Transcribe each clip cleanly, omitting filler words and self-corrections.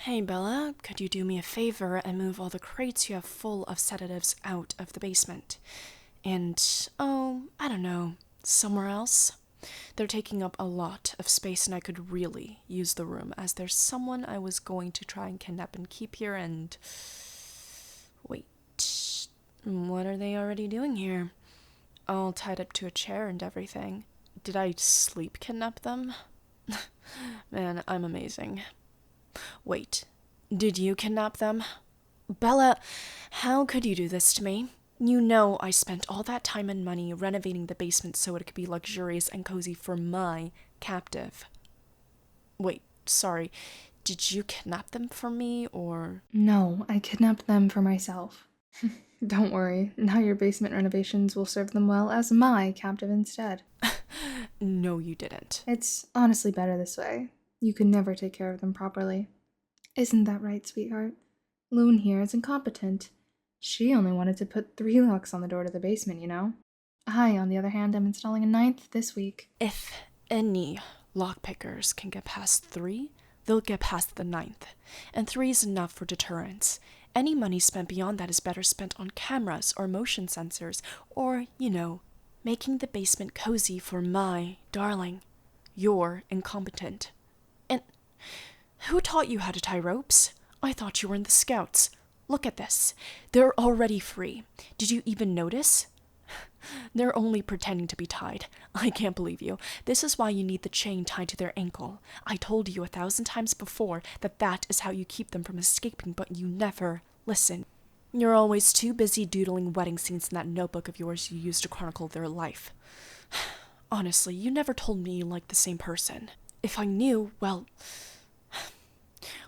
Hey Bella, could you do me a favor and move all the crates you have full of sedatives out of the basement? And, I don't know, somewhere else? They're taking up a lot of space and I could really use the room as there's someone I was going to try and kidnap and keep here and... Wait, what are they already doing here? All tied up to a chair and everything. Did I sleep kidnap them? Man, I'm amazing. Wait, did you kidnap them? Bella, how could you do this to me? You know I spent all that time and money renovating the basement so it could be luxurious and cozy for my captive. Wait, sorry, did you kidnap them for me, or... No, I kidnapped them for myself. Don't worry, now your basement renovations will serve them well as my captive instead. No, you didn't. It's honestly better this way. You could never take care of them properly. Isn't that right, sweetheart? Loon here is incompetent. She only wanted to put 3 locks on the door to the basement, you know? I, on the other hand, am installing a 9th this week. If any lockpickers can get past 3, they'll get past the 9th. And 3 is enough for deterrence. Any money spent beyond that is better spent on cameras or motion sensors, or, making the basement cozy for my darling. You're incompetent. And who taught you how to tie ropes? I thought you were in the Scouts. Look at this. They're already free. Did you even notice? They're only pretending to be tied. I can't believe you. This is why you need the chain tied to their ankle. I told you 1,000 times before that that is how you keep them from escaping, but you never listen. You're always too busy doodling wedding scenes in that notebook of yours you used to chronicle their life. Honestly, you never told me you liked the same person. If I knew, well,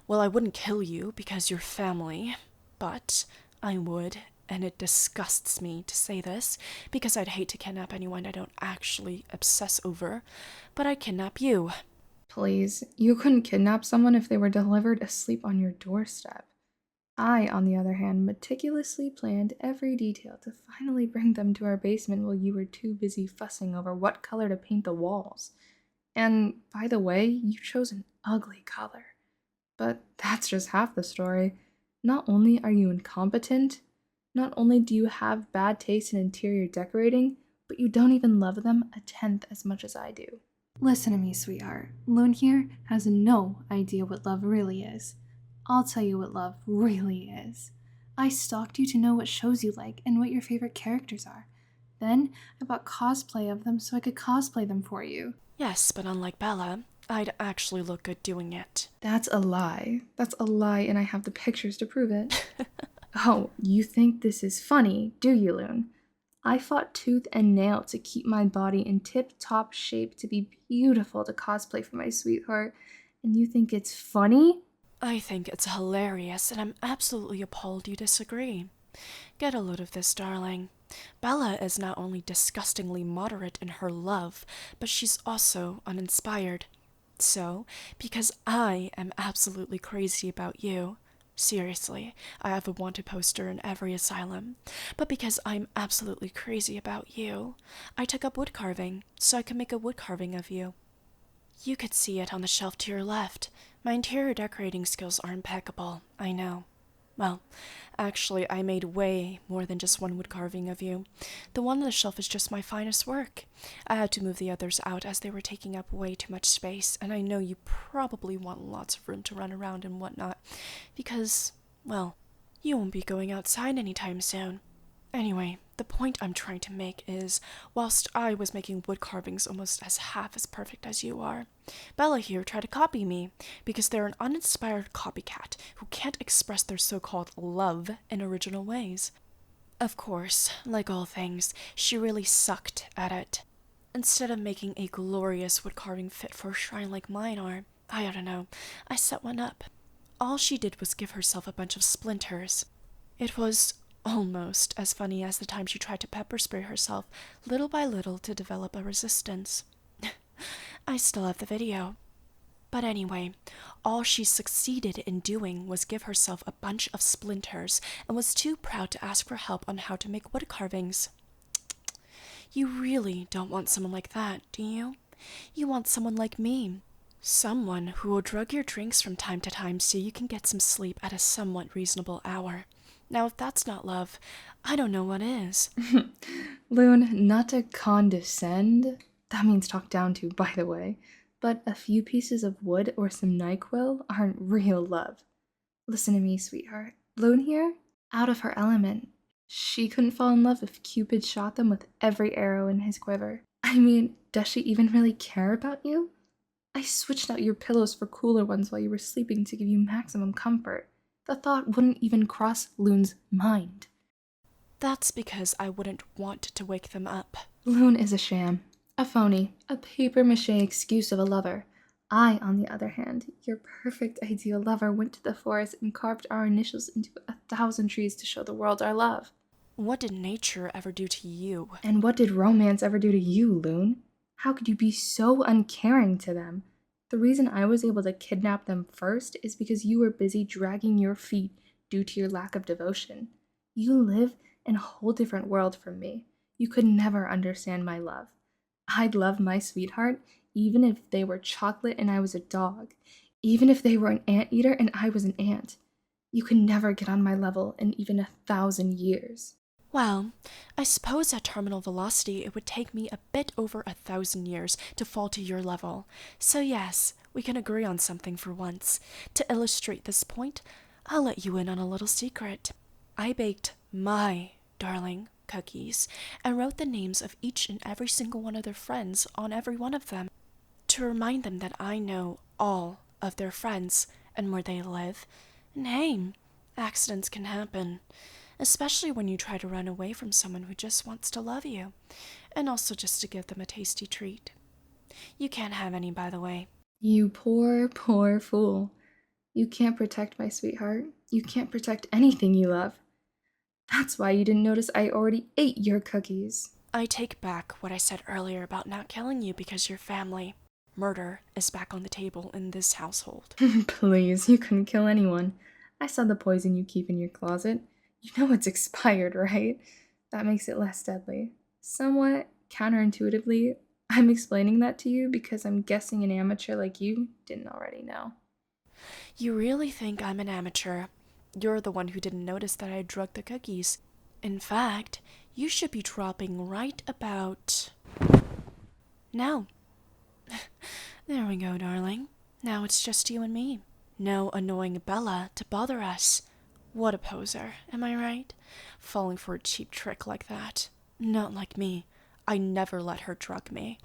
I wouldn't kill you because you're family, but I would, and it disgusts me to say this, because I'd hate to kidnap anyone I don't actually obsess over, but I'd kidnap you. Please, you couldn't kidnap someone if they were delivered asleep on your doorstep. I, on the other hand, meticulously planned every detail to finally bring them to our basement while you were too busy fussing over what color to paint the walls. And, by the way, you chose an ugly color. But that's just half the story. Not only are you incompetent, not only do you have bad taste in interior decorating, but you don't even love them 1/10 as much as I do. Listen to me, sweetheart. Loon here has no idea what love really is. I'll tell you what love really is. I stalked you to know what shows you like and what your favorite characters are. Then I bought cosplay of them so I could cosplay them for you. Yes, but unlike Bella, I'd actually look good doing it. That's a lie. That's a lie, and I have the pictures to prove it. Oh, you think this is funny, do you, Loon? I fought tooth and nail to keep my body in tip-top shape to be beautiful to cosplay for my sweetheart, and you think it's funny? I think it's hilarious, and I'm absolutely appalled you disagree. Get a load of this, darling. Bella is not only disgustingly moderate in her love, but she's also uninspired. So, because I am absolutely crazy about you, seriously, I have a wanted poster in every asylum, but because I'm absolutely crazy about you, I took up wood carving so I could make a wood carving of you. You could see it on the shelf to your left. My interior decorating skills are impeccable, I know. Well, actually, I made way more than just one wood carving of you. The one on the shelf is just my finest work. I had to move the others out as they were taking up way too much space, and I know you probably want lots of room to run around and whatnot, because, well, you won't be going outside anytime soon. Anyway, the point I'm trying to make is, whilst I was making wood carvings almost as half as perfect as you are, Bella here tried to copy me, because they're an uninspired copycat who can't express their so-called love in original ways. Of course, like all things, she really sucked at it. Instead of making a glorious wood carving fit for a shrine like mine are, I don't know, I set one up. All she did was give herself a bunch of splinters. It was almost as funny as the time she tried to pepper spray herself little by little to develop a resistance. I still have the video. But anyway, all she succeeded in doing was give herself a bunch of splinters and was too proud to ask for help on how to make wood carvings. You really don't want someone like that, do you? You want someone like me. Someone who will drug your drinks from time to time so you can get some sleep at a somewhat reasonable hour. Now, if that's not love, I don't know what is. Loon, not to condescend, that means talk down to, by the way, but a few pieces of wood or some NyQuil aren't real love. Listen to me, sweetheart. Loon here, out of her element. She couldn't fall in love if Cupid shot them with every arrow in his quiver. I mean, does she even really care about you? I switched out your pillows for cooler ones while you were sleeping to give you maximum comfort. The thought wouldn't even cross Loon's mind. That's because I wouldn't want to wake them up. Loon is a sham, a phony, a papier-mâché excuse of a lover. I, on the other hand, your perfect ideal lover, went to the forest and carved our initials into 1,000 trees to show the world our love. What did nature ever do to you? And what did romance ever do to you, Loon? How could you be so uncaring to them? The reason I was able to kidnap them first is because you were busy dragging your feet due to your lack of devotion. You live in a whole different world from me. You could never understand my love. I'd love my sweetheart even if they were chocolate and I was a dog, even if they were an anteater and I was an ant. You could never get on my level in even 1,000 years. Well, I suppose at terminal velocity it would take me a bit over 1,000 years to fall to your level. So yes, we can agree on something for once. To illustrate this point, I'll let you in on a little secret. I baked my darling cookies and wrote the names of each and every single one of their friends on every one of them to remind them that I know all of their friends and where they live. And hey, accidents can happen. Especially when you try to run away from someone who just wants to love you, and also just to give them a tasty treat. You can't have any, by the way. You poor, poor fool. You can't protect my sweetheart. You can't protect anything you love. That's why you didn't notice I already ate your cookies. I take back what I said earlier about not killing you because you're family. Murder is back on the table in this household. Please, you couldn't kill anyone. I saw the poison you keep in your closet. You know it's expired, right? That makes it less deadly. Somewhat counterintuitively, I'm explaining that to you because I'm guessing an amateur like you didn't already know. You really think I'm an amateur? You're the one who didn't notice that I drugged the cookies. In fact, you should be dropping right about now. There we go, darling. Now it's just you and me. No annoying Bella to bother us. What a poser, am I right? Falling for a cheap trick like that. Not like me. I never let her drug me.